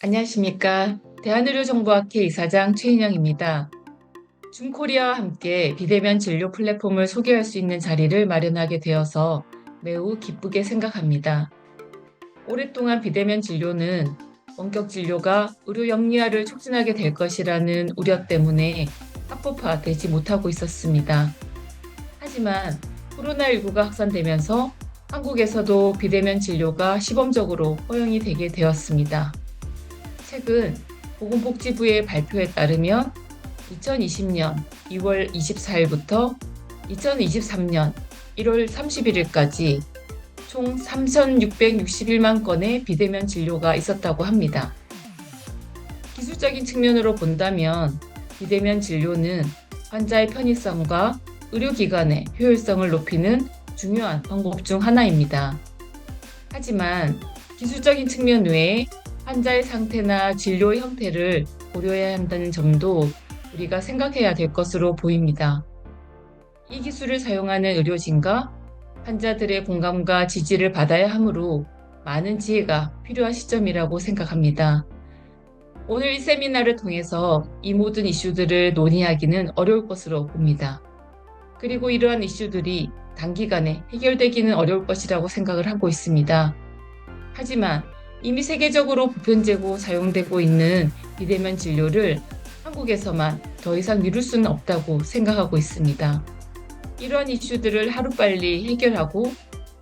안녕하십니까. 대한의료정보학회 이사장 최인영입니다. 줌코리아와 함께 비대면 진료 플랫폼을 소개할 수 있는 자리를 마련하게 되어서 매우 기쁘게 생각합니다. 오랫동안 비대면 진료는 원격 진료가 의료 영리화를 촉진하게 될 것이라는 우려 때문에 합법화되지 못하고 있었습니다. 하지만 코로나19가 확산되면서 한국에서도 비대면 진료가 시범적으로 허용이 되게 되었습니다. 최근 보건복지부의 발표에 따르면 2020년 2월 24일부터 2023년 1월 31일까지 총 3,661만 건의 비대면 진료가 있었다고 합니다. 기술적인 측면으로 본다면 비대면 진료는 환자의 편의성과 의료기관의 효율성을 높이는 중요한 방법 중 하나입니다. 하지만 기술적인 측면 외에 환자의 상태나 진료 형태를 고려해야 한다는 점도 우리가 생각해야 될 것으로 보입니다. 이 기술을 사용하는 의료진과 환자들의 공감과 지지를 받아야 하므로 많은 지혜가 필요한 시점이라고 생각합니다. 오늘 이 세미나를 통해서 이 모든 이슈들을 논의하기는 어려울 것으로 봅니다. 그리고 이러한 이슈들이 단기간에 해결되기는 어려울 것이라고 생각을 하고 있습니다. 하지만 이미 세계적으로 보편제고 사용되고 있는 비대면 진료를 한국에서만 더 이상 미룰 수는 없다고 생각하고 있습니다. 이러한 이슈들을 하루빨리 해결하고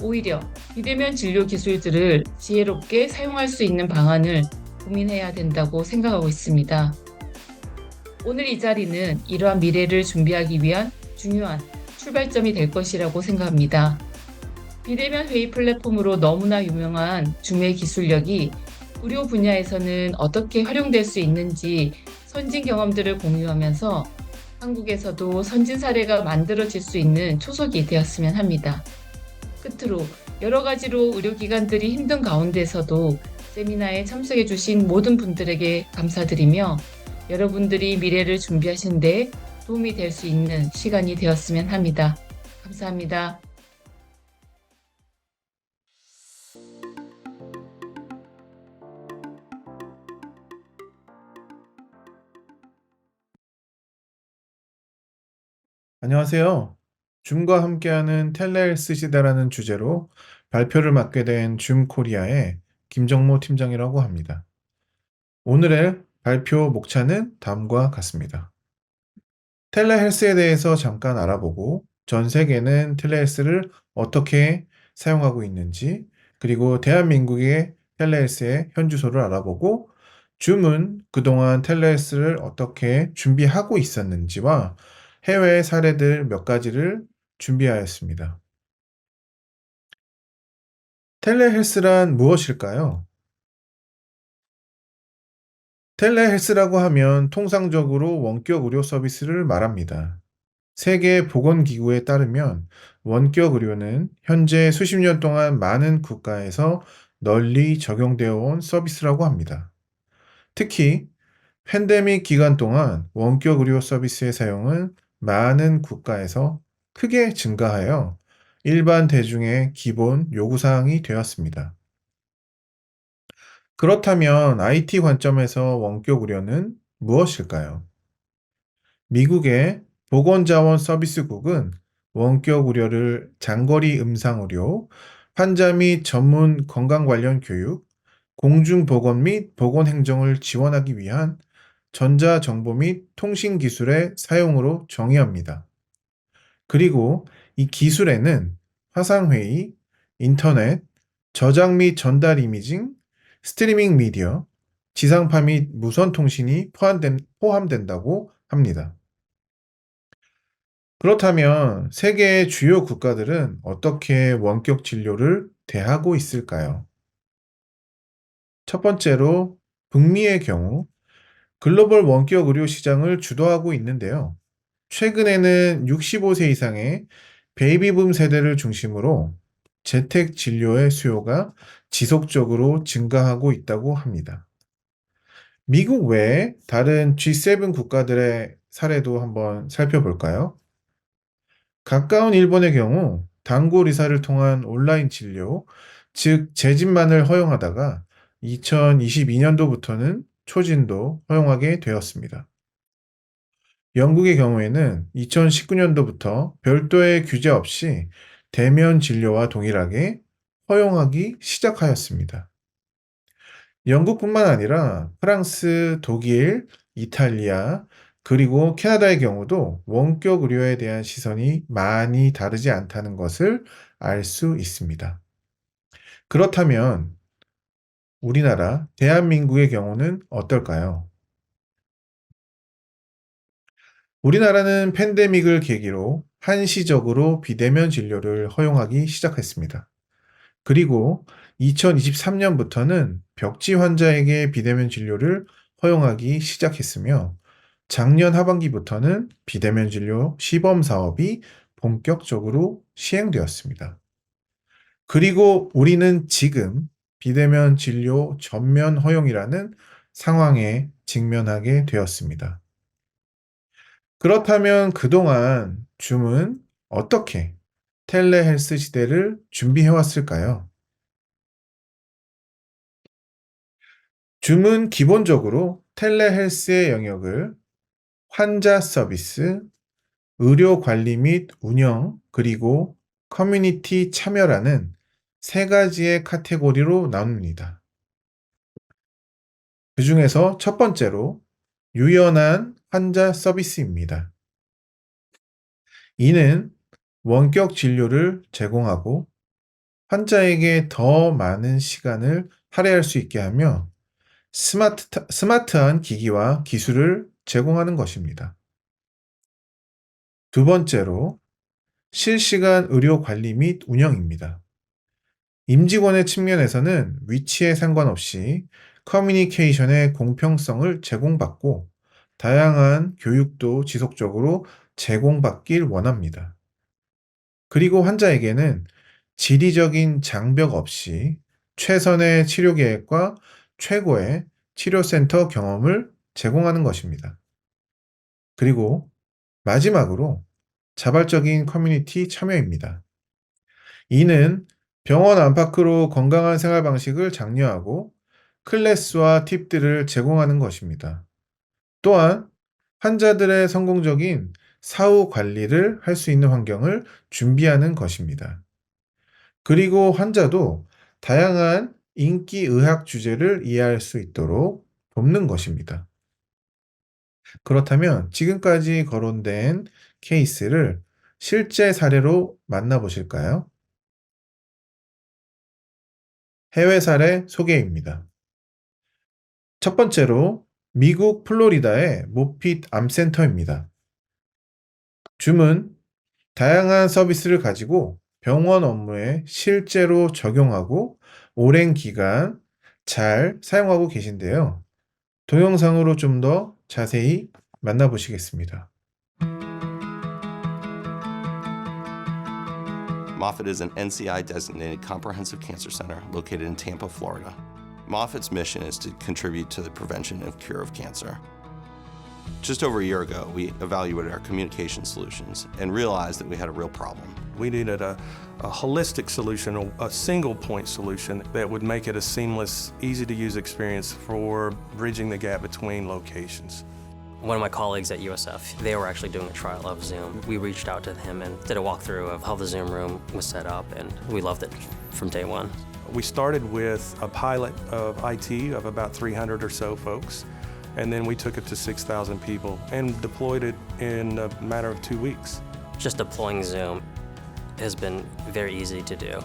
오히려 비대면 진료 기술들을 지혜롭게 사용할 수 있는 방안을 고민해야 된다고 생각하고 있습니다. 오늘 이 자리는 이러한 미래를 준비하기 위한 중요한 출발점이 될 것이라고 생각합니다. 비대면 회의 플랫폼으로 너무나 유명한 줌의 기술력이 의료 분야에서는 어떻게 활용될 수 있는지 선진 경험들을 공유하면서 한국에서도 선진 사례가 만들어질 수 있는 초석이 되었으면 합니다. 끝으로 여러 가지로 의료기관들이 힘든 가운데서도 세미나에 참석해 주신 모든 분들에게 감사드리며 여러분들이 미래를 준비하신 데 도움이 될 수 있는 시간이 되었으면 합니다. 감사합니다. 안녕하세요. 줌과 함께하는 텔레헬스 시대라는 주제로 발표를 맡게 된 줌 코리아의 김정모 팀장이라고 합니다. 오늘의 발표 목차는 다음과 같습니다. 텔레헬스에 대해서 잠깐 알아보고 전 세계는 텔레헬스를 어떻게 사용하고 있는지, 그리고 대한민국의 텔레헬스의 현주소를 알아보고 줌은 그동안 텔레헬스를 어떻게 준비하고 있었는지와 해외 사례들 몇 가지를 준비하였습니다. 텔레헬스란 무엇일까요? 텔레헬스라고 하면 통상적으로 원격 의료 서비스를 말합니다. 세계 보건기구에 따르면 원격 의료는 현재 수십 년 동안 많은 국가에서 널리 적용되어 온 서비스라고 합니다. 특히 팬데믹 기간 동안 원격 의료 서비스의 사용은 많은 국가에서 크게 증가하여 일반 대중의 기본 요구사항이 되었습니다. 그렇다면 IT 관점에서 원격 의료는 무엇일까요? 미국의 보건자원서비스국은 원격 의료를 장거리 음성 의료, 환자 및 전문 건강 관련 교육, 공중보건 및 보건행정을 지원하기 위한 전자정보 및 통신기술의 사용으로 정의합니다. 그리고 이 기술에는 화상회의, 인터넷, 저장 및 전달 이미징, 스트리밍 미디어, 지상파 및 무선 통신이 포함된다고 합니다. 그렇다면 세계의 주요 국가들은 어떻게 원격 진료를 대하고 있을까요? 첫 번째로 북미의 경우 글로벌 원격 의료 시장을 주도하고 있는데요. 최근에는 65세 이상의 베이비붐 세대를 중심으로 재택 진료의 수요가 지속적으로 증가하고 있다고 합니다. 미국 외에 다른 G7 국가들의 사례도 한번 살펴볼까요? 가까운 일본의 경우 단골 의사를 통한 온라인 진료, 즉 재진만을 허용하다가 2022년도부터는 초진도 허용하게 되었습니다. 영국의 경우에는 2019년도부터 별도의 규제 없이 대면 진료와 동일하게 허용하기 시작하였습니다. 영국뿐만 아니라 프랑스, 독일, 이탈리아, 그리고 캐나다의 경우도 원격 의료에 대한 시선이 많이 다르지 않다는 것을 알 수 있습니다. 그렇다면 우리나라, 대한민국의 경우는 어떨까요? 우리나라는 팬데믹을 계기로 한시적으로 비대면 진료를 허용하기 시작했습니다. 그리고 2023년부터는 벽지 환자에게 비대면 진료를 허용하기 시작했으며 작년 하반기부터는 비대면 진료 시범 사업이 본격적으로 시행되었습니다. 그리고 우리는 지금 비대면 진료 전면 허용이라는 상황에 직면하게 되었습니다. 그렇다면 그동안 줌은 어떻게 텔레헬스 시대를 준비해 왔을까요? 줌은 기본적으로 텔레헬스의 영역을 환자 서비스, 의료 관리 및 운영, 그리고 커뮤니티 참여라는 세 가지의 카테고리로 나눕니다. 그 중에서 첫 번째로 유연한 환자 서비스입니다. 이는 원격 진료를 제공하고 환자에게 더 많은 시간을 할애할 수 있게 하며 스마트한 기기와 기술을 제공하는 것입니다. 두 번째로 실시간 의료 관리 및 운영입니다. 임직원의 측면에서는 위치에 상관없이 커뮤니케이션의 공평성을 제공받고 다양한 교육도 지속적으로 제공받길 원합니다. 그리고 환자에게는 지리적인 장벽 없이 최선의 치료 계획과 최고의 치료센터 경험을 제공하는 것입니다. 그리고 마지막으로 자발적인 커뮤니티 참여입니다. 이는 병원 안팎으로 건강한 생활 방식을 장려하고 클래스와 팁들을 제공하는 것입니다. 또한 환자들의 성공적인 사후 관리를 할 수 있는 환경을 준비하는 것입니다. 그리고 환자도 다양한 인기 의학 주제를 이해할 수 있도록 돕는 것입니다. 그렇다면 지금까지 거론된 케이스를 실제 사례로 만나보실까요? 해외 사례 소개입니다. 첫 번째로 미국 플로리다의 모핏 암센터입니다. 줌은 다양한 서비스를 가지고 병원 업무에 실제로 적용하고 오랜 기간 잘 사용하고 계신데요. 동영상으로 좀 더 자세히 만나보시겠습니다. Moffitt is an NCI-designated comprehensive cancer center located in Tampa, Florida. Moffitt's mission is to contribute to the prevention and cure of cancer. Just over a year ago, we evaluated our communication solutions and realized that we had a real problem. We needed a holistic solution, a single point solution that would make it a seamless, easy to use experience for bridging the gap between locations. One of my colleagues at USF, they were actually doing a trial of Zoom. We reached out to him and did a walkthrough of how the Zoom room was set up, and we loved it from day one. We started with a pilot of IT of about 300 or so folks, and then we took it to 6,000 people and deployed it in a matter of 2 weeks. Just deploying Zoom has been very easy to do,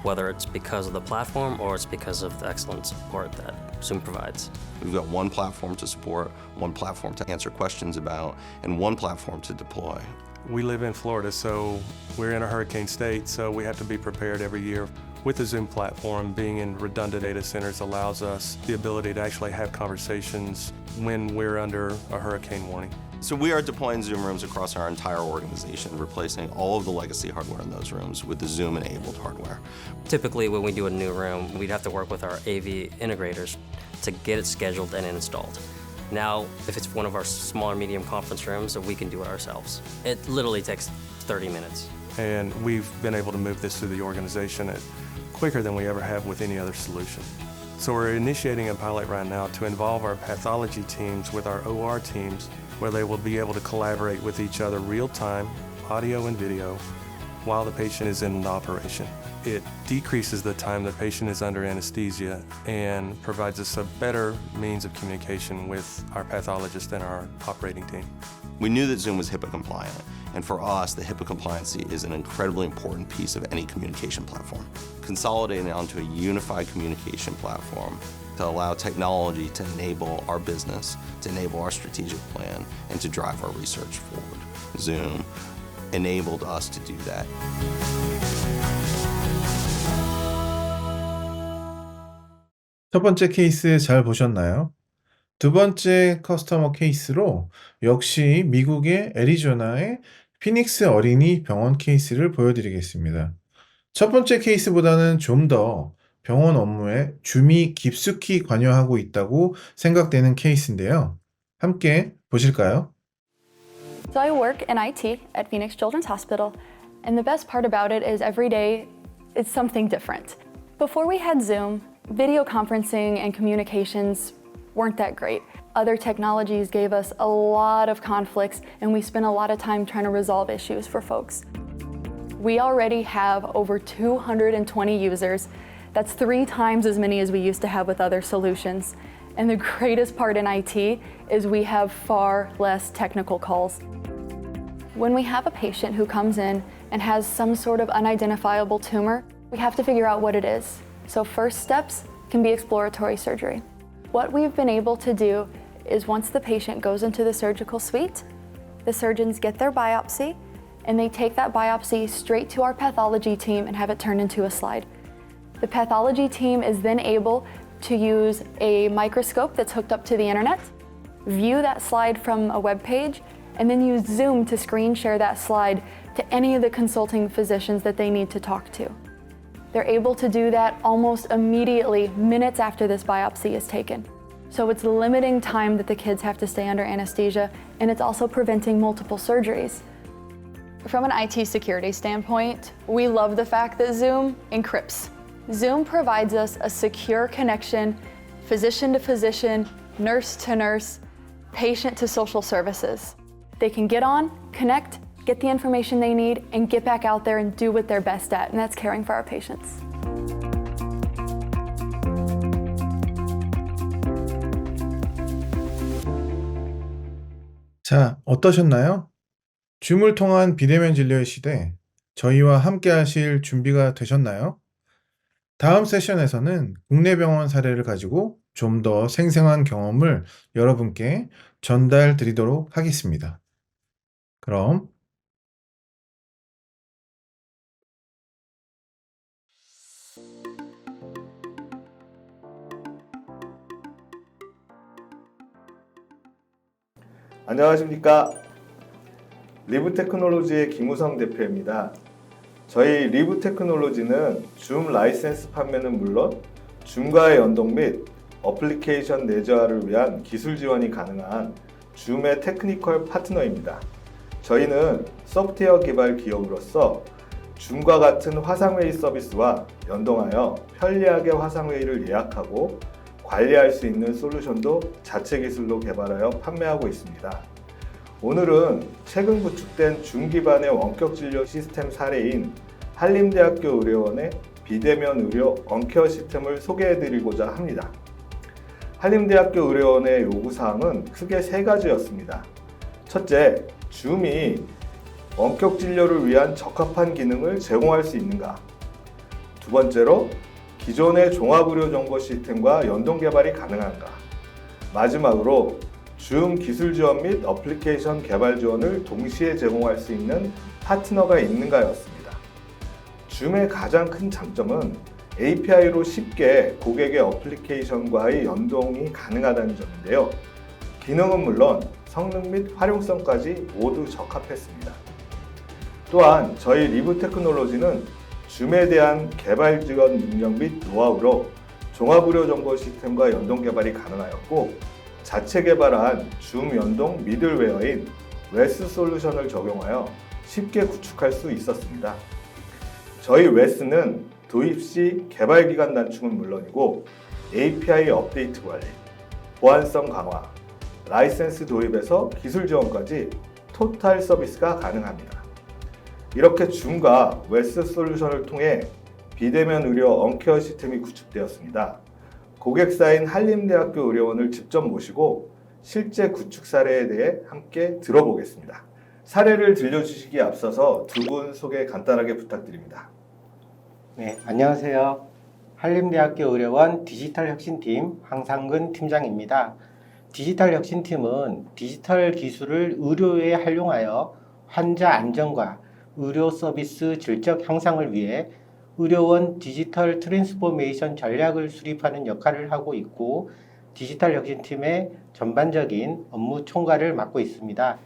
whether it's because of the platform or it's because of the excellent support that Zoom provides. We've got one platform to support, one platform to answer questions about, and one platform to deploy. We live in Florida, so we're in a hurricane state, so we have to be prepared every year. With the Zoom platform, being in redundant data centers allows us the ability to actually have conversations when we're under a hurricane warning. So we are deploying Zoom rooms across our entire organization, replacing all of the legacy hardware in those rooms with the Zoom-enabled hardware. Typically, when we do a new room, we'd have to work with our AV integrators to get it scheduled and installed. Now, if it's one of our smaller medium conference rooms, we can do it ourselves. It literally takes 30 minutes. And we've been able to move this through the organization quicker than we ever have with any other solution. So we're initiating a pilot right now to involve our pathology teams with our OR teams, where they will be able to collaborate with each other real time, audio and video, while the patient is in the operation. It decreases the time the patient is under anesthesia and provides us a better means of communication with our pathologist and our operating team. We knew that Zoom was HIPAA compliant, and for us, the HIPAA compliancy is an incredibly important piece of any communication platform. Consolidating onto a unified communication platform to allow technology to enable our business, to enable our strategic plan, and to drive our research forward. Zoom enabled us to do that. 첫 번째 케이스 잘 보셨나요? 두 번째 커스터머 케이스로 역시 미국의 애리조나의 피닉스 어린이 병원 케이스를 보여드리겠습니다. 첫 번째 케이스보다는 좀 더 병원 업무에 줌이 깊숙이 관여하고 있다고 생각되는 케이스인데요. 함께 보실까요? So I work in IT at Phoenix Children's Hospital, and the best part about it is every day it's something different. Before we had Zoom, video conferencing and communications weren't that great. Other technologies gave us a lot of conflicts, and we spent a lot of time trying to resolve issues for folks. We already have over 220 users. That's 3 times as many as we used to have with other solutions. And the greatest part in IT is we have far less technical calls. When we have a patient who comes in and has some sort of unidentifiable tumor, we have to figure out what it is. So first steps can be exploratory surgery. What we've been able to do is once the patient goes into the surgical suite, the surgeons get their biopsy and they take that biopsy straight to our pathology team and have it turned into a slide. The pathology team is then able to use a microscope that's hooked up to the internet, view that slide from a web page, and then use Zoom to screen share that slide to any of the consulting physicians that they need to talk to. They're able to do that almost immediately, minutes after this biopsy is taken. So it's limiting time that the kids have to stay under anesthesia, and it's also preventing multiple surgeries. From an IT security standpoint, we love the fact that Zoom encrypts. Zoom provides us a secure connection, physician to physician, nurse to nurse, patient to social services. They can get on, connect, get the information they need, and get back out there and do what they're best at, and that's caring for our patients. 자, 어떠셨나요? 줌을 통한 비대면 진료의 시대, 저희와 함께 하실 준비가 되셨나요? 다음 세션에서는 국내 병원 사례를 가지고 좀 더 생생한 경험을 여러분께 전달 드리도록 하겠습니다. 그럼 안녕하십니까. 리브테크놀로지의 김우성 대표입니다. 저희 리브테크놀로지는 줌 라이센스 판매는 물론 줌과의 연동 및 어플리케이션 내재화를 위한 기술 지원이 가능한 줌의 테크니컬 파트너입니다. 저희는 소프트웨어 개발 기업으로서 줌과 같은 화상회의 서비스와 연동하여 편리하게 화상회의를 예약하고 관리할 수 있는 솔루션도 자체 기술로 개발하여 판매하고 있습니다. 오늘은 최근 구축된 줌 기반의 원격 진료 시스템 사례인 한림대학교 의료원의 비대면 의료 언케어 시스템을 소개해드리고자 합니다. 한림대학교 의료원의 요구사항은 크게 3가지였습니다. 첫째, 줌이 원격 진료를 위한 적합한 기능을 제공할 수 있는가? 두 번째로, 기존의 종합의료 정보 시스템과 연동 개발이 가능한가? 마지막으로, 줌 기술 지원 및 어플리케이션 개발 지원을 동시에 제공할 수 있는 파트너가 있는가였습니다. 줌의 가장 큰 장점은 API로 쉽게 고객의 어플리케이션과의 연동이 가능하다는 점인데요. 기능은 물론 성능 및 활용성까지 모두 적합했습니다. 또한 저희 리브테크놀로지는 줌에 대한 개발 지원 능력 및 노하우로 종합의료 정보 시스템과 연동 개발이 가능하였고, 자체 개발한 줌 연동 미들웨어인 웨스 솔루션을 적용하여 쉽게 구축할 수 있었습니다. 저희 웨스는 도입 시 개발 기간 단축은 물론이고 API 업데이트 관리, 보안성 강화, 라이센스 도입에서 기술 지원까지 토탈 서비스가 가능합니다. 이렇게 줌과 웨스 솔루션을 통해 비대면 의료 언케어 시스템이 구축되었습니다. 고객사인 한림대학교 의료원을 직접 모시고 실제 구축 사례에 대해 함께 들어보겠습니다. 사례를 들려주시기에 앞서서 두 분 소개 간단하게 부탁드립니다. 네, 안녕하세요. 한림대학교 의료원 디지털혁신팀 황상근 팀장입니다. 디지털혁신팀은 디지털 기술을 의료에 활용하여 환자 안전과 의료 서비스 질적 향상을 위해 의료원 디지털 트랜스포메이션 전략을 수립하는 역할을 하고 있고 디지털혁신팀의 전반적인 업무 총괄을 맡고 있습니다.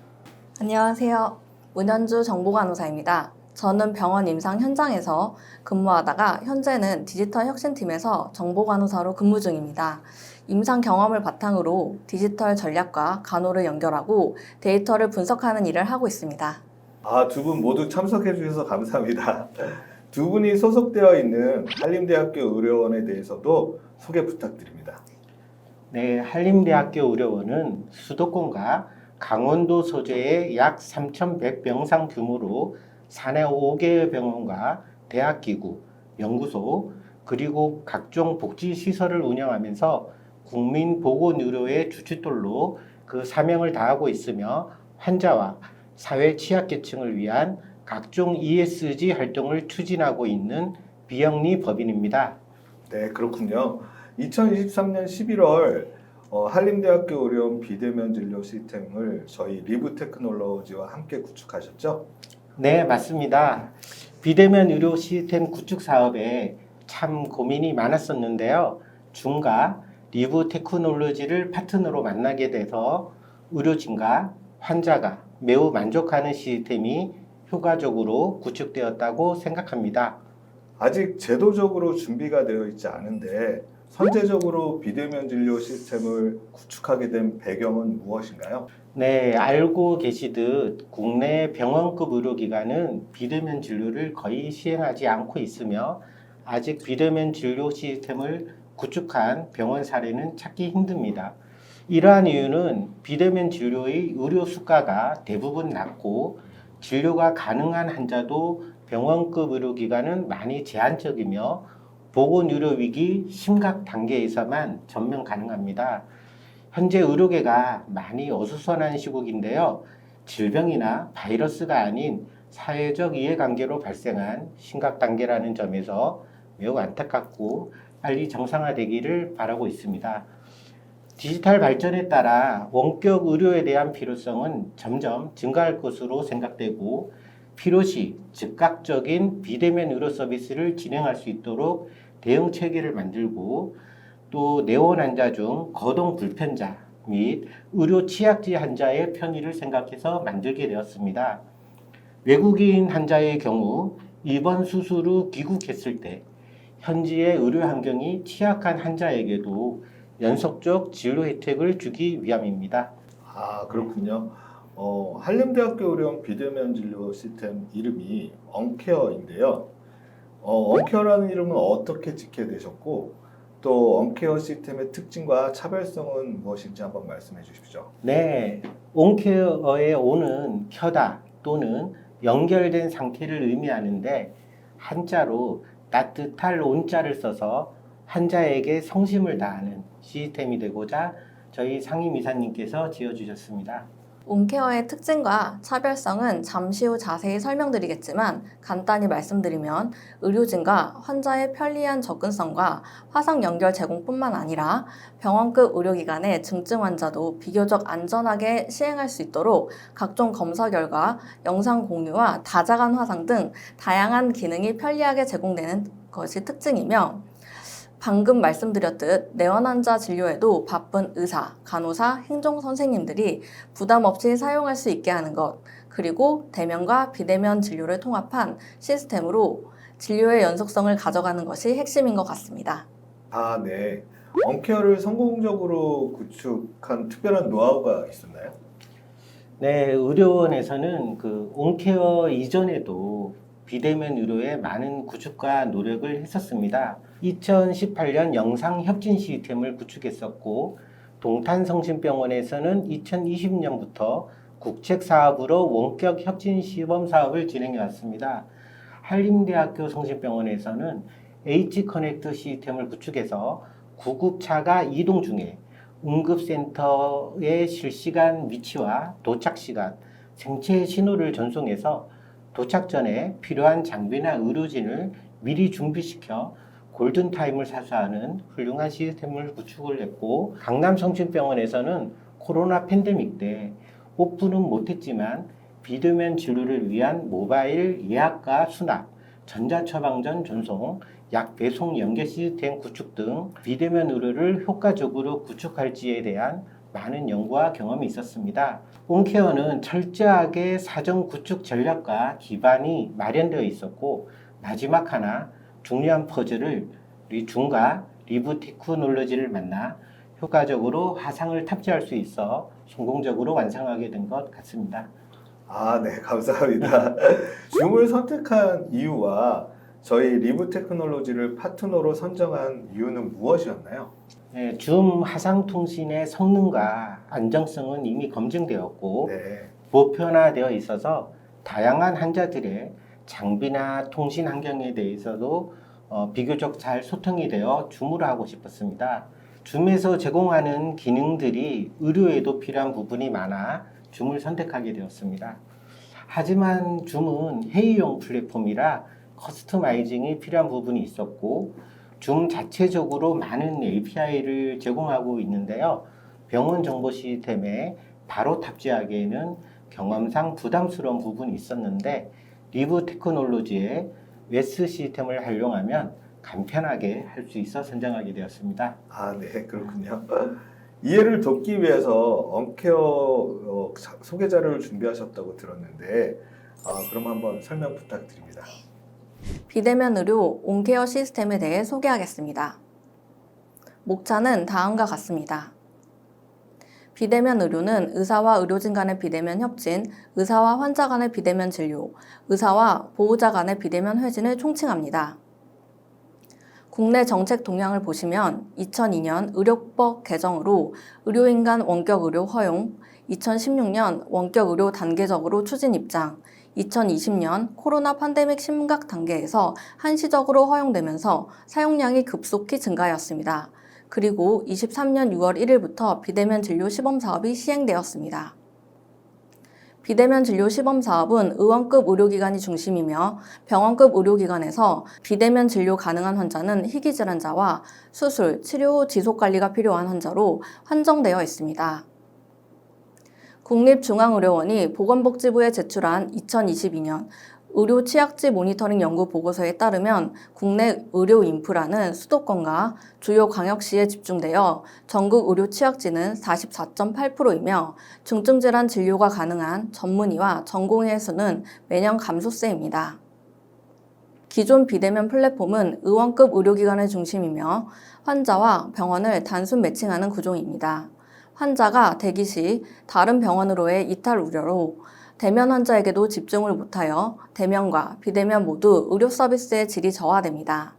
안녕하세요. 문현주 정보간호사입니다. 저는 병원 임상 현장에서 근무하다가 현재는 디지털 혁신팀에서 정보간호사로 근무 중입니다. 임상 경험을 바탕으로 디지털 전략과 간호를 연결하고 데이터를 분석하는 일을 하고 있습니다. 두 분 모두 참석해 주셔서 감사합니다. 두 분이 소속되어 있는 한림대학교 의료원에 대해서도 소개 부탁드립니다. 네, 한림대학교 의료원은 수도권과 강원도 소재의 약 3,100병상 규모로 사내 5개의 병원과 대학기구, 연구소, 그리고 각종 복지시설을 운영하면서 국민보건의료의 주춧돌로 그 사명을 다하고 있으며 환자와 사회 취약계층을 위한 각종 ESG 활동을 추진하고 있는 비영리 법인입니다. 네, 그렇군요. 2023년 11월 한림대학교 의료원 비대면 진료 시스템을 저희 리브테크놀로지와 함께 구축하셨죠? 네, 맞습니다. 비대면 의료 시스템 구축 사업에 참 고민이 많았었는데요. 줌과 리브테크놀로지를 파트너로 만나게 돼서 의료진과 환자가 매우 만족하는 시스템이 효과적으로 구축되었다고 생각합니다. 아직 제도적으로 준비가 되어 있지 않은데 선제적으로 비대면 진료 시스템을 구축하게 된 배경은 무엇인가요? 네, 알고 계시듯 국내 병원급 의료기관은 비대면 진료를 거의 시행하지 않고 있으며 아직 비대면 진료 시스템을 구축한 병원 사례는 찾기 힘듭니다. 이러한 이유는 비대면 진료의 의료 수가가 대부분 낮고 진료가 가능한 환자도 병원급 의료기관은 많이 제한적이며 보건의료 위기 심각 단계에서만 전면 가능합니다. 현재 의료계가 많이 어수선한 시국인데요. 질병이나 바이러스가 아닌 사회적 이해관계로 발생한 심각 단계라는 점에서 매우 안타깝고 빨리 정상화되기를 바라고 있습니다. 디지털 발전에 따라 원격 의료에 대한 필요성은 점점 증가할 것으로 생각되고 필요시 즉각적인 비대면 의료 서비스를 진행할 수 있도록 대응 체계를 만들고 또 내원 환자 중 거동 불편자 및 의료 취약지 환자의 편의를 생각해서 만들게 되었습니다. 외국인 환자의 경우 입원 수술 후 귀국했을 때 현지의 의료 환경이 취약한 환자에게도 연속적 진료 혜택을 주기 위함입니다. 그렇군요. 한림대학교 의료원 비대면 진료 시스템 이름이 언케어인데요. 언케어라는 이름은 어떻게 짓게 되셨고 또 언케어 시스템의 특징과 차별성은 무엇인지 한번 말씀해 주십시오. 네, 온케어의 온은 켜다 또는 연결된 상태를 의미하는데 한자로 따뜻할 온자를 써서 환자에게 성심을 다하는 시스템이 되고자 저희 상임이사님께서 지어주셨습니다. 온케어의 특징과 차별성은 잠시 후 자세히 설명드리겠지만 간단히 말씀드리면 의료진과 환자의 편리한 접근성과 화상 연결 제공뿐만 아니라 병원급 의료기관의 중증 환자도 비교적 안전하게 시행할 수 있도록 각종 검사 결과, 영상 공유와 다자간 화상 등 다양한 기능이 편리하게 제공되는 것이 특징이며 방금 말씀드렸듯 내원 환자 진료에도 바쁜 의사, 간호사, 행정 선생님들이 부담 없이 사용할 수 있게 하는 것, 그리고 대면과 비대면 진료를 통합한 시스템으로 진료의 연속성을 가져가는 것이 핵심인 것 같습니다. 네. 언케어를 성공적으로 구축한 특별한 노하우가 있었나요? 네, 의료원에서는 그 온케어 이전에도 비대면 의료에 많은 구축과 노력을 했었습니다. 2018년 영상 협진 시스템을 구축했었고, 동탄성심병원에서는 2020년부터 국책 사업으로 원격 협진 시범 사업을 진행해 왔습니다. 한림대학교 성심병원에서는 H커넥트 시스템을 구축해서 구급차가 이동 중에 응급센터의 실시간 위치와 도착 시간, 생체 신호를 전송해서 도착 전에 필요한 장비나 의료진을 미리 준비시켜 골든타임을 사수하는 훌륭한 시스템을 구축을 했고, 강남성심병원에서는 코로나 팬데믹 때 오픈은 못했지만 비대면 진료를 위한 모바일 예약과 수납, 전자처방전 전송, 약 배송 연계 시스템 구축 등 비대면 의료를 효과적으로 구축할지에 대한 많은 연구와 경험이 있었습니다. 온케어는 철저하게 사전 구축 전략과 기반이 마련되어 있었고, 마지막 하나 중요한 퍼즐을 우리 줌과 리브 테크놀로지를 만나 효과적으로 화상을 탑재할 수 있어 성공적으로 완성하게 된 것 같습니다. 아, 네, 감사합니다. 줌을 선택한 이유와 저희 리브 테크놀로지를 파트너로 선정한 이유는 무엇이었나요? 네, 줌 화상통신의 성능과 안정성은 이미 검증되었고, 네. 보편화되어 있어서 다양한 환자들의 장비나 통신 환경에 대해서도 비교적 잘 소통이 되어 줌으로 하고 싶었습니다. 줌에서 제공하는 기능들이 의료에도 필요한 부분이 많아 줌을 선택하게 되었습니다. 하지만 줌은 회의용 플랫폼이라 커스터마이징이 필요한 부분이 있었고, 줌 자체적으로 많은 API를 제공하고 있는데요. 병원 정보 시스템에 바로 탑재하기에는 경험상 부담스러운 부분이 있었는데, 리브 테크놀로지의 웨스 시스템을 활용하면 간편하게 할 수 있어 선정하게 되었습니다. 아, 네, 그렇군요. 이해를 돕기 위해서 온케어 소개 자료를 준비하셨다고 들었는데, 그럼 한번 설명 부탁드립니다. 비대면 의료 온케어 시스템에 대해 소개하겠습니다. 목차는 다음과 같습니다. 비대면 의료는 의사와 의료진 간의 비대면 협진, 의사와 환자 간의 비대면 진료, 의사와 보호자 간의 비대면 회진을 총칭합니다. 국내 정책 동향을 보시면 2002년 의료법 개정으로 의료인 간 원격 의료 허용, 2016년 원격 의료 단계적으로 추진 입장, 2020년 코로나 팬데믹 심각 단계에서 한시적으로 허용되면서 사용량이 급속히 증가하였습니다. 그리고 23년 6월 1일부터 비대면 진료 시범 사업이 시행되었습니다. 비대면 진료 시범 사업은 의원급 의료기관이 중심이며 병원급 의료기관에서 비대면 진료 가능한 환자는 희귀질환자와 수술, 치료 후 지속관리가 필요한 환자로 한정되어 있습니다. 국립중앙의료원이 보건복지부에 제출한 2022년 의료 취약지 모니터링 연구 보고서에 따르면 국내 의료 인프라는 수도권과 주요 광역시에 집중되어 전국 의료 취약지는 44.8%이며 중증질환 진료가 가능한 전문의와 전공의의 수는 매년 감소세입니다. 기존 비대면 플랫폼은 의원급 의료기관의 중심이며 환자와 병원을 단순 매칭하는 구조입니다. 환자가 대기 시 다른 병원으로의 이탈 우려로 대면 환자에게도 집중을 못하여 대면과 비대면 모두 의료 서비스의 질이 저하됩니다.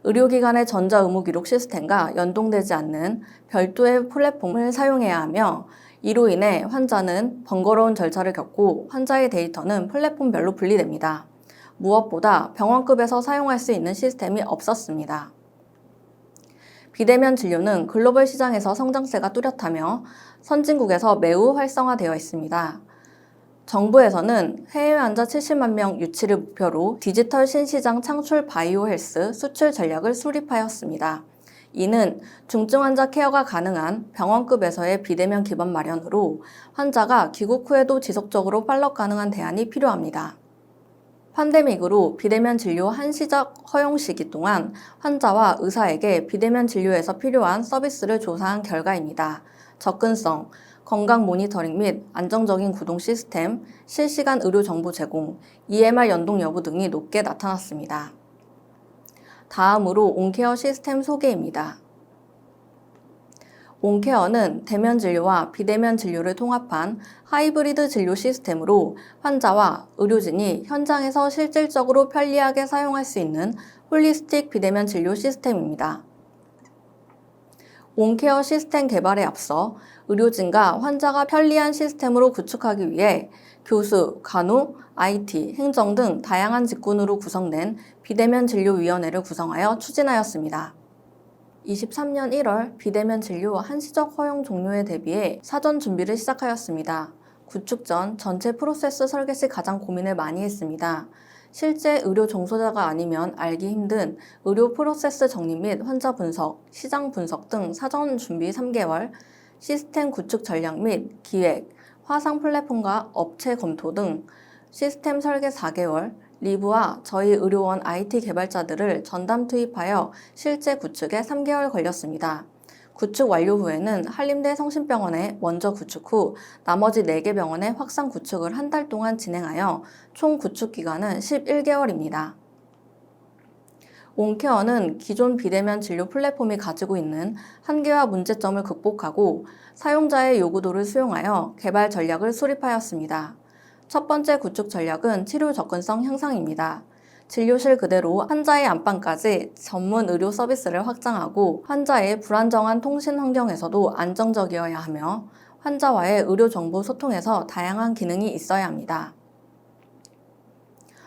의료기관의 전자의무기록 시스템과 연동되지 않는 별도의 플랫폼을 사용해야 하며 이로 인해 환자는 번거로운 절차를 겪고 환자의 데이터는 플랫폼별로 분리됩니다. 무엇보다 병원급에서 사용할 수 있는 시스템이 없었습니다. 비대면 진료는 글로벌 시장에서 성장세가 뚜렷하며 선진국에서 매우 활성화되어 있습니다. 정부에서는 해외 환자 70만 명 유치를 목표로 디지털 신시장 창출 바이오 헬스 수출 전략을 수립하였습니다. 이는 중증 환자 케어가 가능한 병원급에서의 비대면 기반 마련으로 환자가 귀국 후에도 지속적으로 팔로우 가능한 대안이 필요합니다. 팬데믹으로 비대면 진료 한시적 허용 시기 동안 환자와 의사에게 비대면 진료에서 필요한 서비스를 조사한 결과입니다. 접근성, 건강 모니터링 및 안정적인 구동 시스템, 실시간 의료 정보 제공, EMR 연동 여부 등이 높게 나타났습니다. 다음으로 온케어 시스템 소개입니다. 온케어는 대면 진료와 비대면 진료를 통합한 하이브리드 진료 시스템으로 환자와 의료진이 현장에서 실질적으로 편리하게 사용할 수 있는 홀리스틱 비대면 진료 시스템입니다. 온케어 시스템 개발에 앞서 의료진과 환자가 편리한 시스템으로 구축하기 위해 교수, 간호, IT, 행정 등 다양한 직군으로 구성된 비대면 진료위원회를 구성하여 추진하였습니다. 23년 1월 비대면 진료 한시적 허용 종료에 대비해 사전 준비를 시작하였습니다. 구축 전 전체 프로세스 설계 시 가장 고민을 많이 했습니다. 실제 의료 종사자가 아니면 알기 힘든 의료 프로세스 정리 및 환자 분석, 시장 분석 등 사전 준비 3개월, 시스템 구축 전략 및 기획, 화상 플랫폼과 업체 검토 등 시스템 설계 4개월, 리브와 저희 의료원 IT 개발자들을 전담 투입하여 실제 구축에 3개월 걸렸습니다. 구축 완료 후에는 한림대 성심병원에 먼저 구축 후 나머지 4개 병원의 확산 구축을 한 달 동안 진행하여 총 구축 기간은 11개월입니다. 온케어는 기존 비대면 진료 플랫폼이 가지고 있는 한계와 문제점을 극복하고 사용자의 요구도를 수용하여 개발 전략을 수립하였습니다. 첫 번째 구축 전략은 치료 접근성 향상입니다. 진료실 그대로 환자의 안방까지 전문 의료 서비스를 확장하고 환자의 불안정한 통신 환경에서도 안정적이어야 하며 환자와의 의료 정보 소통에서 다양한 기능이 있어야 합니다.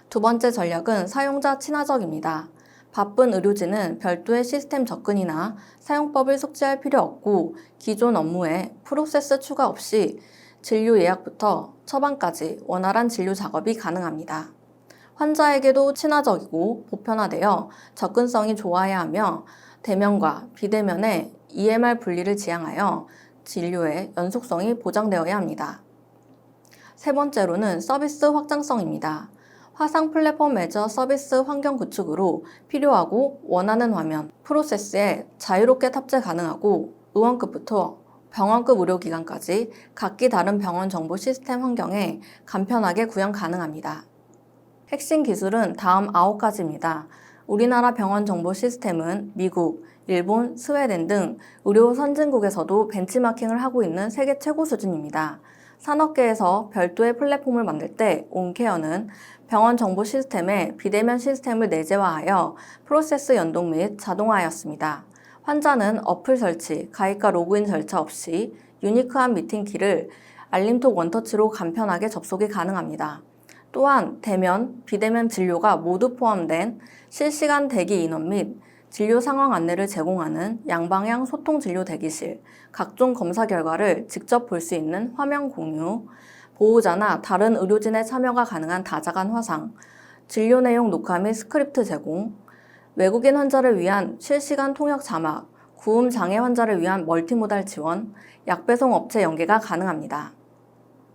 두 번째 전략은 사용자 친화적입니다. 바쁜 의료진은 별도의 시스템 접근이나 사용법을 숙지할 필요 없고 기존 업무에 프로세스 추가 없이 진료 예약부터 처방까지 원활한 진료 작업이 가능합니다. 환자에게도 친화적이고 보편화되어 접근성이 좋아야 하며 대면과 비대면의 EMR 분리를 지향하여 진료의 연속성이 보장되어야 합니다. 세 번째로는 서비스 확장성입니다. 화상 플랫폼 매저 서비스 환경 구축으로 필요하고 원하는 화면, 프로세스에 자유롭게 탑재 가능하고 의원급부터 병원급 의료기관까지 각기 다른 병원 정보 시스템 환경에 간편하게 구현 가능합니다. 핵심 기술은 다음 9가지입니다. 우리나라 병원 정보 시스템은 미국, 일본, 스웨덴 등 의료 선진국에서도 벤치마킹을 하고 있는 세계 최고 수준입니다. 산업계에서 별도의 플랫폼을 만들 때 온케어는 병원 정보 시스템에 비대면 시스템을 내재화하여 프로세스 연동 및 자동화하였습니다. 환자는 어플 설치, 가입과 로그인 절차 없이 유니크한 미팅 키를 알림톡 원터치로 간편하게 접속이 가능합니다. 또한 대면, 비대면 진료가 모두 포함된 실시간 대기 인원 및 진료 상황 안내를 제공하는 양방향 소통 진료 대기실, 각종 검사 결과를 직접 볼 수 있는 화면 공유, 보호자나 다른 의료진의 참여가 가능한 다자간 화상, 진료 내용 녹화 및 스크립트 제공, 외국인 환자를 위한 실시간 통역 자막, 구음 장애 환자를 위한 멀티모달 지원, 약 배송 업체 연계가 가능합니다.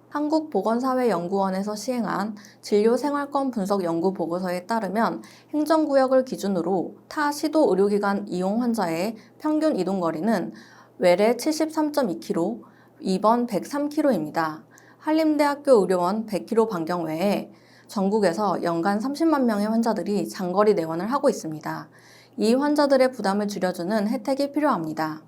한국보건사회연구원에서 시행한 진료생활권 분석 연구 보고서에 따르면 행정구역을 기준으로 타 시도 의료기관 이용 환자의 평균 이동거리는 외래 73.2km, 입원 103km입니다. 한림대학교 의료원 100km 반경 외에 전국에서 연간 30만 명의 환자들이 장거리 내원을 하고 있습니다. 이 환자들의 부담을 줄여주는 혜택이 필요합니다.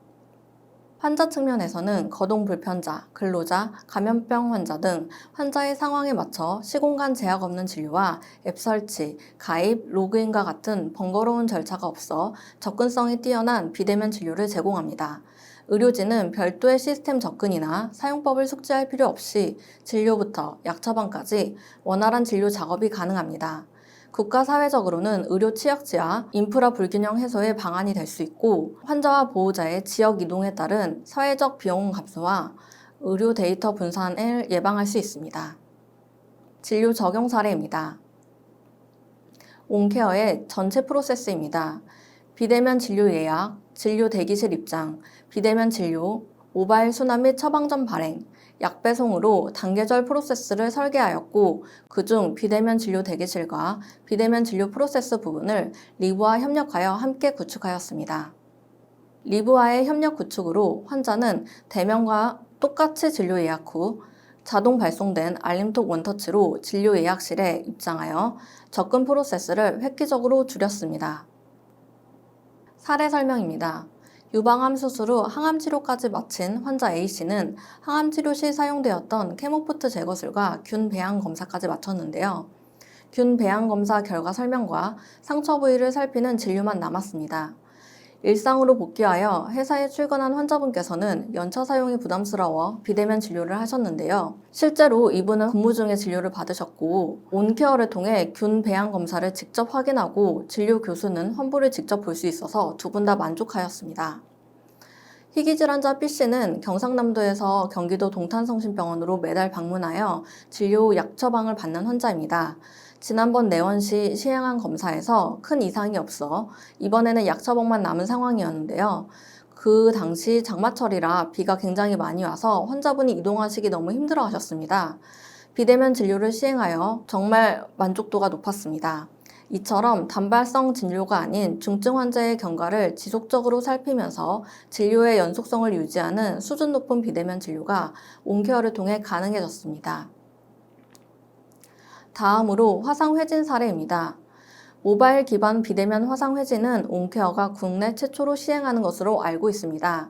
환자 측면에서는 거동 불편자, 근로자, 감염병 환자 등 환자의 상황에 맞춰 시공간 제약 없는 진료와 앱 설치, 가입, 로그인과 같은 번거로운 절차가 없어 접근성이 뛰어난 비대면 진료를 제공합니다. 의료진은 별도의 시스템 접근이나 사용법을 숙지할 필요 없이 진료부터 약 처방까지 원활한 진료 작업이 가능합니다. 국가 사회적으로는 의료 취약지와 인프라 불균형 해소의 방안이 될 수 있고 환자와 보호자의 지역 이동에 따른 사회적 비용 감소와 의료 데이터 분산을 예방할 수 있습니다. 진료 적용 사례입니다. 온케어의 전체 프로세스입니다. 비대면 진료 예약, 진료 대기실 입장, 비대면 진료, 모바일 순환 및 처방전 발행, 약 배송으로 단계별 프로세스를 설계하였고 그중 비대면 진료 대기실과 비대면 진료 프로세스 부분을 리브와 협력하여 함께 구축하였습니다. 리브와의 협력 구축으로 환자는 대면과 똑같이 진료 예약 후 자동 발송된 알림톡 원터치로 진료 예약실에 입장하여 접근 프로세스를 획기적으로 줄였습니다. 사례 설명입니다. 유방암 수술 후 항암 치료까지 마친 환자 A씨는 항암 치료 시 사용되었던 케모포트 제거술과 균 배양 검사까지 마쳤는데요. 균 배양 검사 결과 설명과 상처 부위를 살피는 진료만 남았습니다. 일상으로 복귀하여 회사에 출근한 환자분께서는 연차 사용이 부담스러워 비대면 진료를 하셨는데요. 실제로 이분은 근무 중에 진료를 받으셨고 온케어를 통해 균 배양 검사를 직접 확인하고 진료 교수는 환부를 직접 볼 수 있어서 두 분 다 만족하였습니다. 희귀질환자 B씨는 경상남도에서 경기도 동탄성심병원으로 매달 방문하여 진료 후 약 처방을 받는 환자입니다. 지난번 내원 시 시행한 검사에서 큰 이상이 없어 이번에는 약 처방만 남은 상황이었는데요. 그 당시 장마철이라 비가 굉장히 많이 와서 환자분이 이동하시기 너무 힘들어 하셨습니다. 비대면 진료를 시행하여 정말 만족도가 높았습니다. 이처럼 단발성 진료가 아닌 중증 환자의 경과를 지속적으로 살피면서 진료의 연속성을 유지하는 수준 높은 비대면 진료가 온케어를 통해 가능해졌습니다. 다음으로 화상회진 사례입니다. 모바일 기반 비대면 화상회진은 온케어가 국내 최초로 시행하는 것으로 알고 있습니다.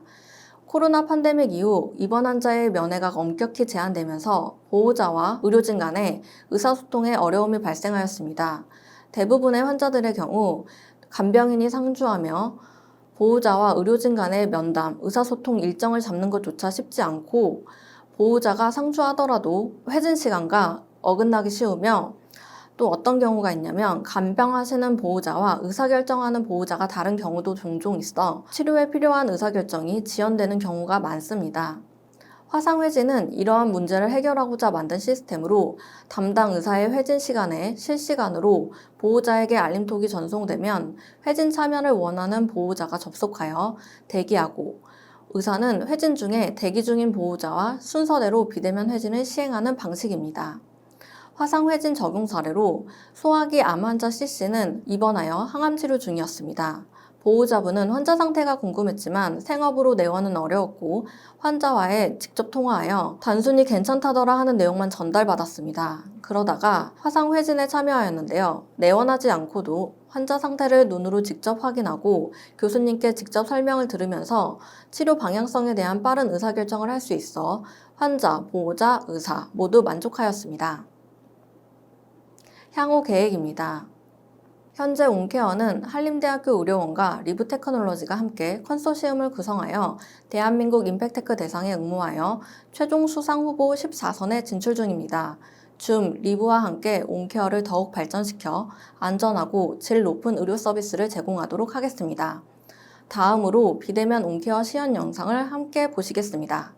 코로나 팬데믹 이후 입원 환자의 면회가 엄격히 제한되면서 보호자와 의료진 간의 의사소통에 어려움이 발생하였습니다. 대부분의 환자들의 경우 간병인이 상주하며 보호자와 의료진 간의 면담, 의사소통 일정을 잡는 것조차 쉽지 않고 보호자가 상주하더라도 회진 시간과 어긋나기 쉬우며 또 어떤 경우가 있냐면 간병하시는 보호자와 의사결정하는 보호자가 다른 경우도 종종 있어 치료에 필요한 의사결정이 지연되는 경우가 많습니다. 화상회진은 이러한 문제를 해결하고자 만든 시스템으로 담당 의사의 회진 시간에 실시간으로 보호자에게 알림톡이 전송되면 회진 참여를 원하는 보호자가 접속하여 대기하고 의사는 회진 중에 대기 중인 보호자와 순서대로 비대면 회진을 시행하는 방식입니다. 화상회진 적용 사례로 소화기 암 환자 C씨는 입원하여 항암치료 중이었습니다. 보호자분은 환자 상태가 궁금했지만 생업으로 내원은 어려웠고 환자와의 직접 통화하여 단순히 괜찮다더라 하는 내용만 전달받았습니다. 그러다가 화상회진에 참여하였는데요. 내원하지 않고도 환자 상태를 눈으로 직접 확인하고 교수님께 직접 설명을 들으면서 치료 방향성에 대한 빠른 의사결정을 할 수 있어 환자, 보호자, 의사 모두 만족하였습니다. 향후 계획입니다. 현재 온케어는 한림대학교 의료원과 리브테크놀로지가 함께 컨소시엄을 구성하여 대한민국 임팩테크 대상에 응모하여 최종 수상 후보 14선에 진출 중입니다. 줌, 리브와 함께 온케어를 더욱 발전시켜 안전하고 질 높은 의료 서비스를 제공하도록 하겠습니다. 다음으로 비대면 온케어 시연 영상을 함께 보시겠습니다.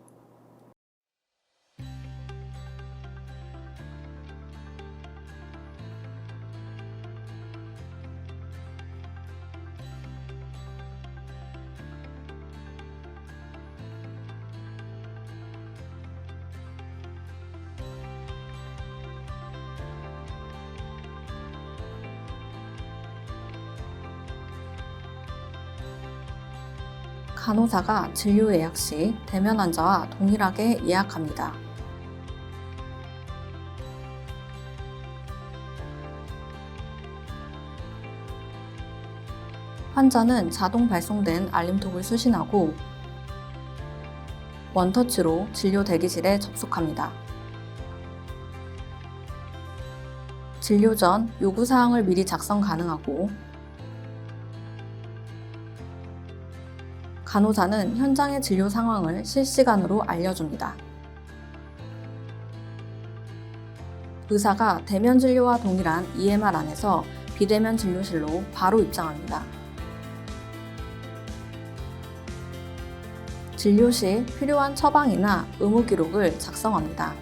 간호사가 진료 예약 시 대면 환자와 동일하게 예약합니다. 환자는 자동 발송된 알림톡을 수신하고 원터치로 진료 대기실에 접속합니다. 진료 전 요구사항을 미리 작성 가능하고 간호사는 현장의 진료 상황을 실시간으로 알려줍니다. 의사가 대면 진료와 동일한 EMR 안에서 비대면 진료실로 바로 입장합니다. 진료 시 필요한 처방이나 의무 기록을 작성합니다.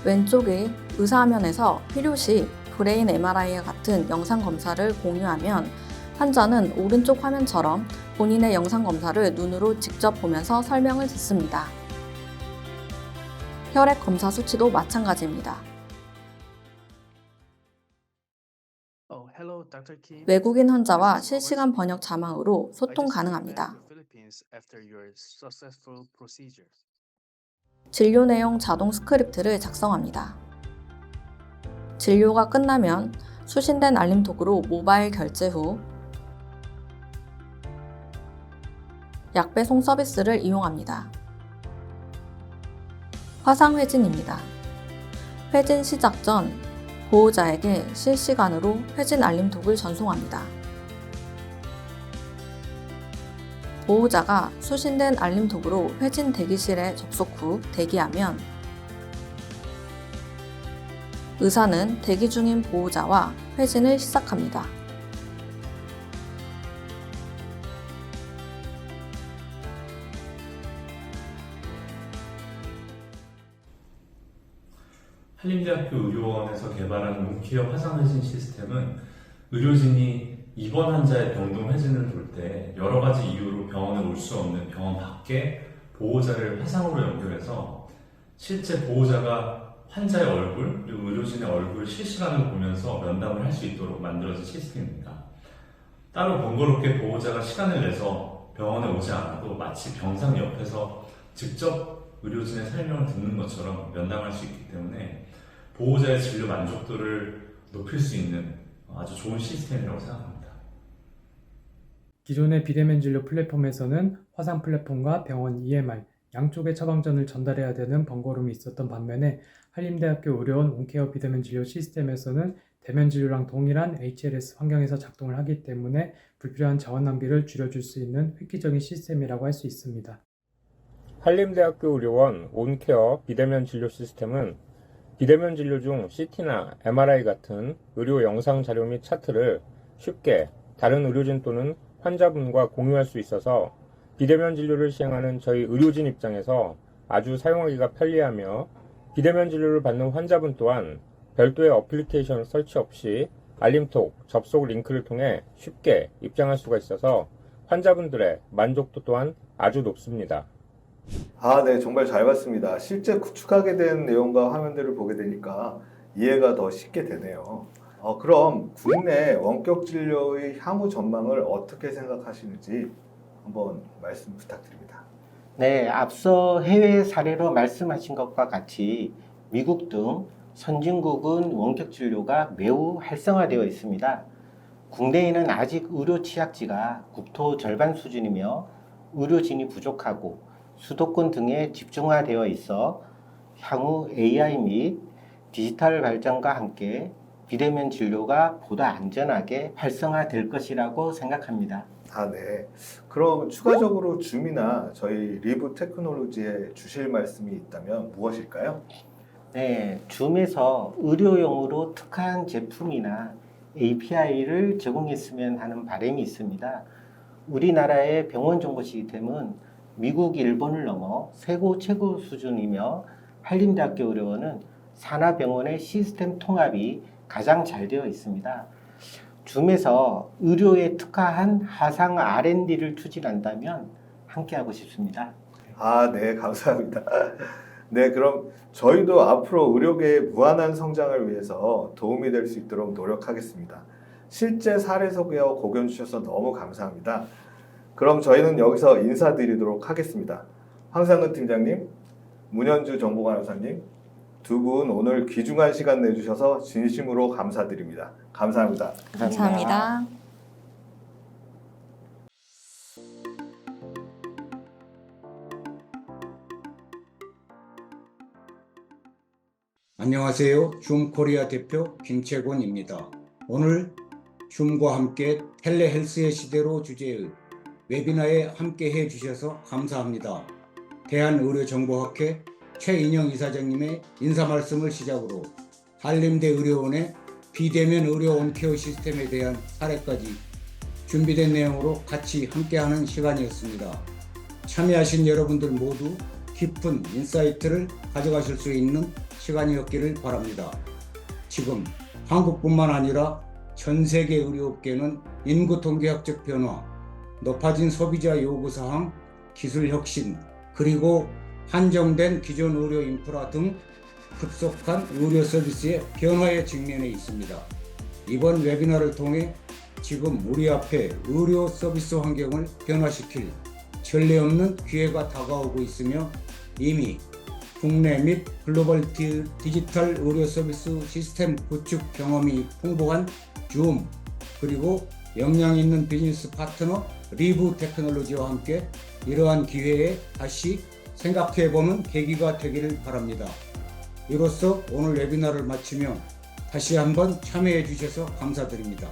왼쪽의 의사 화면에서 필요시 브레인 MRI와 같은 영상 검사를 공유하면 환자는 오른쪽 화면처럼 본인의 영상 검사를 눈으로 직접 보면서 설명을 듣습니다. 혈액 검사 수치도 마찬가지입니다. 외국인 환자와 실시간 번역 자막으로 소통 가능합니다. 진료 내용 자동 스크립트를 작성합니다. 진료가 끝나면 수신된 알림톡으로 모바일 결제 후 약배송 서비스를 이용합니다. 화상회진입니다. 회진 시작 전 보호자에게 실시간으로 회진 알림톡을 전송합니다. 보호자가 수신된 알림톡으로 회진 대기실에 접속 후 대기하면 의사는 대기 중인 보호자와 회진을 시작합니다. 한림대학교 의료원에서 개발한 온케어 화상회진 시스템은 의료진이 입원 환자의 병동 회진을 돌 때 여러 가지 이유로 병원에 올 수 없는 병원 밖에 보호자를 화상으로 연결해서 실제 보호자가 환자의 얼굴 그리고 의료진의 얼굴을 실시간으로 보면서 면담을 할 수 있도록 만들어진 시스템입니다. 따로 번거롭게 보호자가 시간을 내서 병원에 오지 않아도 마치 병상 옆에서 직접 의료진의 설명을 듣는 것처럼 면담할 수 있기 때문에 보호자의 진료 만족도를 높일 수 있는 아주 좋은 시스템이라고 생각합니다. 기존의 비대면 진료 플랫폼에서는 화상 플랫폼과 병원 EMR 양쪽의 처방전을 전달해야 되는 번거로움이 있었던 반면에 한림대학교 의료원 온케어 비대면 진료 시스템에서는 대면 진료랑 동일한 HLS 환경에서 작동을 하기 때문에 불필요한 자원 낭비를 줄여줄 수 있는 획기적인 시스템이라고 할 수 있습니다. 한림대학교 의료원 온케어 비대면 진료 시스템은 비대면 진료 중 CT나 MRI 같은 의료 영상 자료 및 차트를 쉽게 다른 의료진 또는 환자분과 공유할 수 있어서 비대면 진료를 시행하는 저희 의료진 입장에서 아주 사용하기가 편리하며 비대면 진료를 받는 환자분 또한 별도의 어플리케이션 설치 없이 알림톡, 접속 링크를 통해 쉽게 입장할 수가 있어서 환자분들의 만족도 또한 아주 높습니다. 네, 정말 잘 봤습니다. 실제 구축하게 된 내용과 화면들을 보게 되니까 이해가 더 쉽게 되네요. 그럼 국내 원격 진료의 향후 전망을 어떻게 생각하시는지 한번 말씀 부탁드립니다. 네, 앞서 해외 사례로 말씀하신 것과 같이 미국 등 선진국은 원격 진료가 매우 활성화되어 있습니다. 국내에는 아직 의료 취약지가 국토 절반 수준이며 의료진이 부족하고 수도권 등에 집중화되어 있어 향후 AI 및 디지털 발전과 함께 비대면 진료가 보다 안전하게 활성화될 것이라고 생각합니다. 네. 그럼 추가적으로 줌이나 저희 리브 테크놀로지에 주실 말씀이 있다면 무엇일까요? 네, 줌에서 의료용으로 특화한 제품이나 API를 제공했으면 하는 바람이 있습니다. 우리나라의 병원 정보 시스템은 미국, 일본을 넘어 세계 최고 수준이며 한림대학교 의료원은 산하병원의 시스템 통합이 가장 잘 되어 있습니다. 줌에서 의료에 특화한 화상 R&D를 추진한다면 함께하고 싶습니다. 네, 감사합니다. 네, 그럼 저희도 앞으로 의료계의 무한한 성장을 위해서 도움이 될 수 있도록 노력하겠습니다. 실제 사례 소개와 고견 주셔서 너무 감사합니다. 그럼 저희는 여기서 인사드리도록 하겠습니다. 황상근 팀장님, 문현주 정보관호사님, 두 분 오늘 귀중한 시간 내주셔서 진심으로 감사드립니다. 감사합니다. 감사합니다. 안녕하세요. 줌코리아 대표 김채곤입니다. 오늘 줌과 함께 텔레헬스의 시대로 주제의 웨비나에 함께 해주셔서 감사합니다. 대한의료정보학회 최인영 이사장님의 인사 말씀을 시작으로 한림대 의료원의 비대면 의료 온케어 시스템에 대한 사례까지 준비된 내용으로 같이 함께하는 시간이었습니다. 참여하신 여러분들 모두 깊은 인사이트를 가져가실 수 있는 시간이었기를 바랍니다. 지금 한국뿐만 아니라 전 세계 의료업계는 인구 통계학적 변화, 높아진 소비자 요구사항, 기술 혁신, 그리고 한정된 기존 의료 인프라 등 급속한 의료 서비스의 변화에 직면해 있습니다. 이번 웨비나를 통해 지금 우리 앞에 의료 서비스 환경을 변화시킬 전례 없는 기회가 다가오고 있으며 이미 국내 및 글로벌 디지털 의료 서비스 시스템 구축 경험이 풍부한 줌, 그리고 역량 있는 비즈니스 파트너 리브 테크놀로지와 함께 이러한 기회에 다시 생각해보는 계기가 되기를 바랍니다. 이로써 오늘 웨비나를 마치며 다시 한번 참여해 주셔서 감사드립니다.